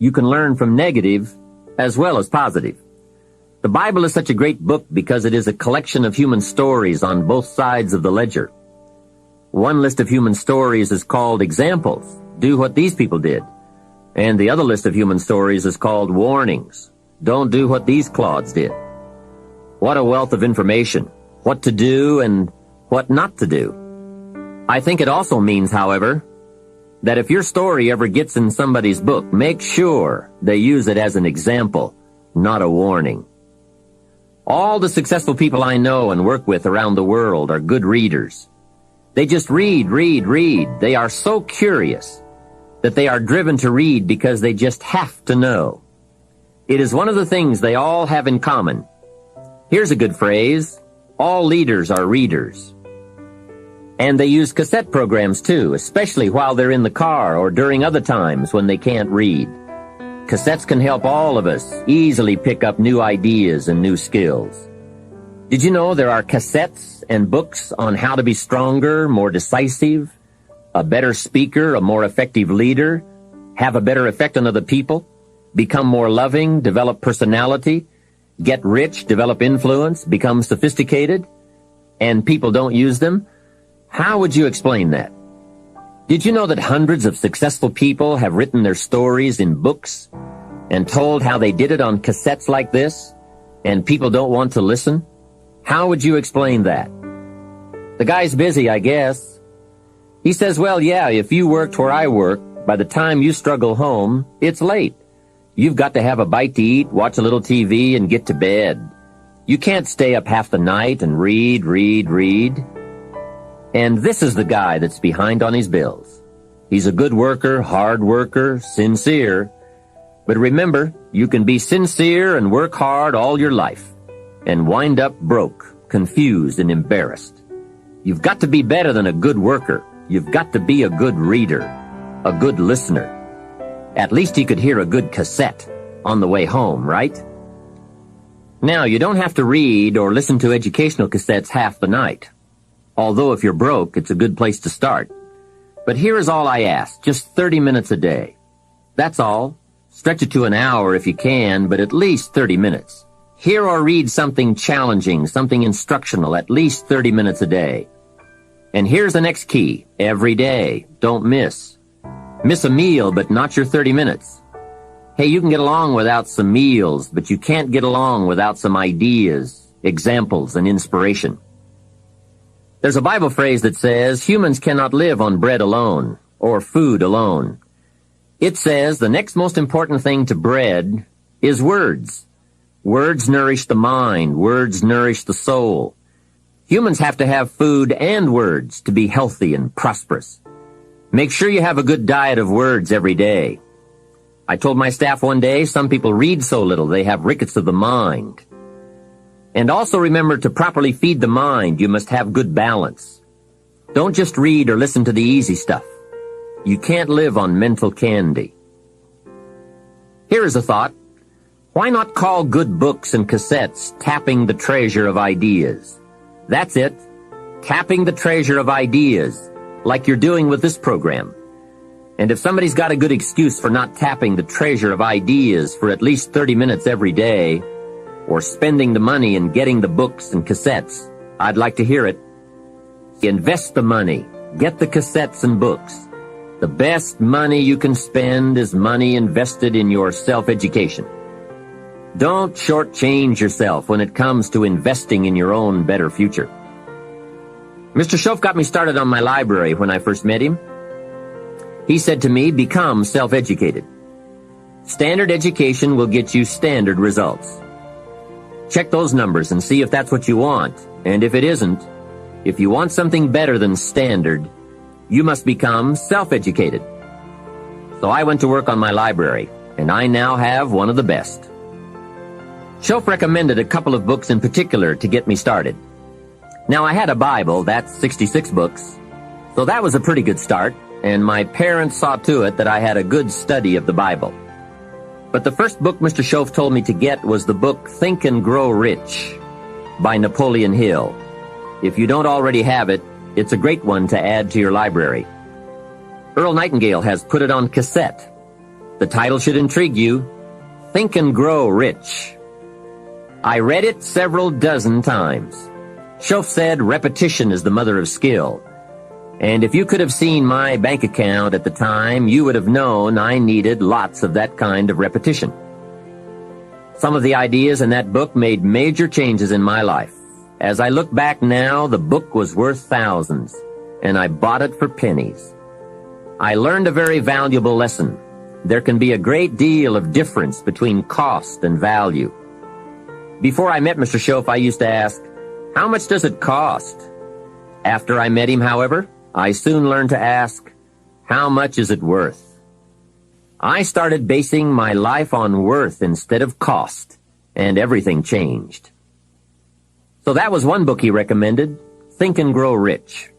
you can learn from negative as well as positive. The Bible is such a great book because it is a collection of human stories on both sides of the ledger. One list of human stories is called examples. Do what these people did. And the other list of human stories is called warnings. Don't do what these clods did. What a wealth of information. What to do and what not to do. I think it also means, however, that if your story ever gets in somebody's book, make sure they use it as an example, not a warning. All the successful people I know and work with around the world are good readers. They just read. They are so curious that they are driven to read because they just have to know. It is one of the things they all have in common. Here's a good phrase. All leaders are readers. And they use cassette programs too, especially while they're in the car or during other times when they can't read. Cassettes can help all of us easily pick up new ideas and new skills. Did you know there are cassettes and books on how to be stronger, more decisive, a better speaker, a more effective leader, have a better effect on other people, become more loving, develop personality, get rich, develop influence, become sophisticated, and people don't use them? How would you explain that? Did you know that hundreds of successful people have written their stories in books and told how they did it on cassettes like this, and people don't want to listen? How would you explain that? The guy's busy, I guess. He says, well, yeah, if you worked where I work, by the time you struggle home, it's late. You've got to have a bite to eat, watch a little TV, and get to bed. You can't stay up half the night and read. And this is the guy that's behind on his bills. He's a good worker, hard worker, sincere. But remember, you can be sincere and work hard all your life and wind up broke, confused, and embarrassed. You've got to be better than a good worker. You've got to be a good reader, a good listener. At least he could hear a good cassette on the way home, right? Now, you don't have to read or listen to educational cassettes half the night. Although if you're broke, it's a good place to start. But here is all I ask, just 30 minutes a day. That's all. Stretch it to an hour if you can, but at least 30 minutes. Hear or read something challenging, something instructional, at least 30 minutes a day. And here's the next key. Every day. Don't miss. Miss a meal, but not your 30 minutes. Hey, you can get along without some meals, but you can't get along without some ideas, examples, and inspiration. There's a Bible phrase that says, humans cannot live on bread alone, or food alone. It says the next most important thing to bread is words. Words nourish the mind. Words nourish the soul. Humans have to have food and words to be healthy and prosperous. Make sure you have a good diet of words every day. I told my staff one day, some people read so little they have rickets of the mind. And also remember to properly feed the mind, you must have good balance. Don't just read or listen to the easy stuff. You can't live on mental candy. Here is a thought. Why not call good books and cassettes tapping the treasure of ideas? That's it. Tapping the treasure of ideas, like you're doing with this program. And if somebody's got a good excuse for not tapping the treasure of ideas for at least 30 minutes every day, or spending the money and getting the books and cassettes, I'd like to hear it. Invest the money. Get the cassettes and books. The best money you can spend is money invested in your self-education. Don't shortchange yourself when it comes to investing in your own better future. Mr. Schoaf got me started on my library when I first met him. He said to me, become self-educated. Standard education will get you standard results. Check those numbers and see if that's what you want. And if it isn't, if you want something better than standard, you must become self-educated. So I went to work on my library, and I now have one of the best. Schoaf recommended a couple of books in particular to get me started. Now, I had a Bible, that's 66 books, so that was a pretty good start, and my parents saw to it that I had a good study of the Bible. But the first book Mr. Schoaf told me to get was the book Think and Grow Rich by Napoleon Hill. If you don't already have it, it's a great one to add to your library. Earl Nightingale has put it on cassette. The title should intrigue you. Think and Grow Rich. I read it several dozen times. Shoaff said repetition is the mother of skill. And if you could have seen my bank account at the time, you would have known I needed lots of that kind of repetition. Some of the ideas in that book made major changes in my life. As I look back now, the book was worth thousands, and I bought it for pennies. I learned a very valuable lesson. There can be a great deal of difference between cost and value. Before I met Mr. Shoaff, I used to ask, how much does it cost? After I met him, however, I soon learned to ask, how much is it worth? I started basing my life on worth instead of cost, and everything changed. So that was one book he recommended, Think and Grow Rich.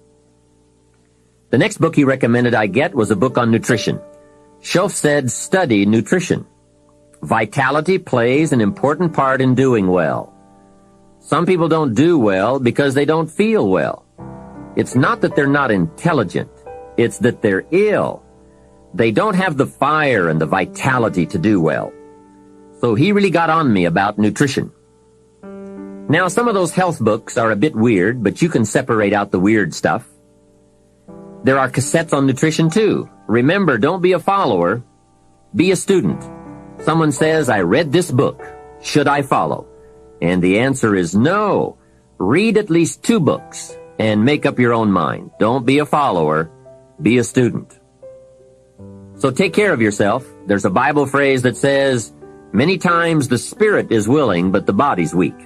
The next book he recommended I get was a book on nutrition. Shoaff said, study nutrition. Vitality plays an important part in doing well. Some people don't do well because they don't feel well. It's not that they're not intelligent. It's that they're ill. They don't have the fire and the vitality to do well. So he really got on me about nutrition. Now, some of those health books are a bit weird, but you can separate out the weird stuff. There are cassettes on nutrition, too. Remember, don't be a follower. Be a student. Someone says, I read this book. Should I follow? And the answer is no. Read at least 2 books and make up your own mind. Don't be a follower. Be a student. So take care of yourself. There's a Bible phrase that says, many times the spirit is willing, but the body's weak.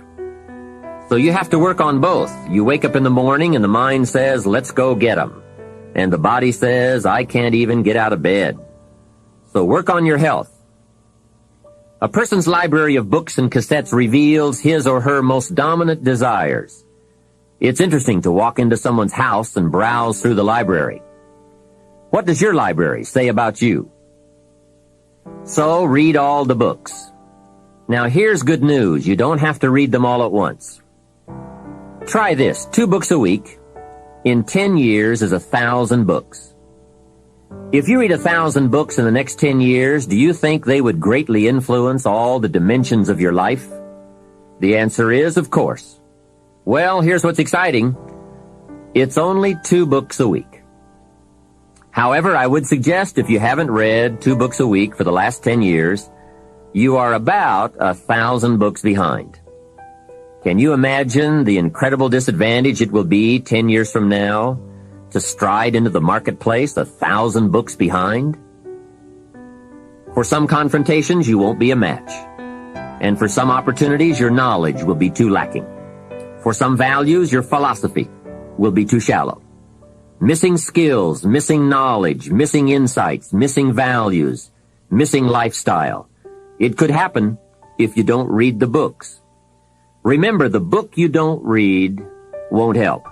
So you have to work on both. You wake up in the morning and the mind says, let's go get 'em. And the body says, I can't even get out of bed. So work on your health. A person's library of books and cassettes reveals his or her most dominant desires. It's interesting to walk into someone's house and browse through the library. What does your library say about you? So read all the books. Now here's good news. You don't have to read them all at once. Try this, 2 books a week. In 10 years is 1,000 books. If you read 1,000 books in the next 10 years, do you think they would greatly influence all the dimensions of your life? The answer is, of course. Well, here's what's exciting. It's only 2 books a week. However, I would suggest if you haven't read 2 books a week for the last 10 years, you are about 1,000 books behind. Can you imagine the incredible disadvantage it will be 10 years from now to stride into the marketplace 1,000 books behind? For some confrontations, you won't be a match. And for some opportunities, your knowledge will be too lacking. For some values, your philosophy will be too shallow. Missing skills, missing knowledge, missing insights, missing values, missing lifestyle. It could happen if you don't read the books. Remember, the book you don't read won't help.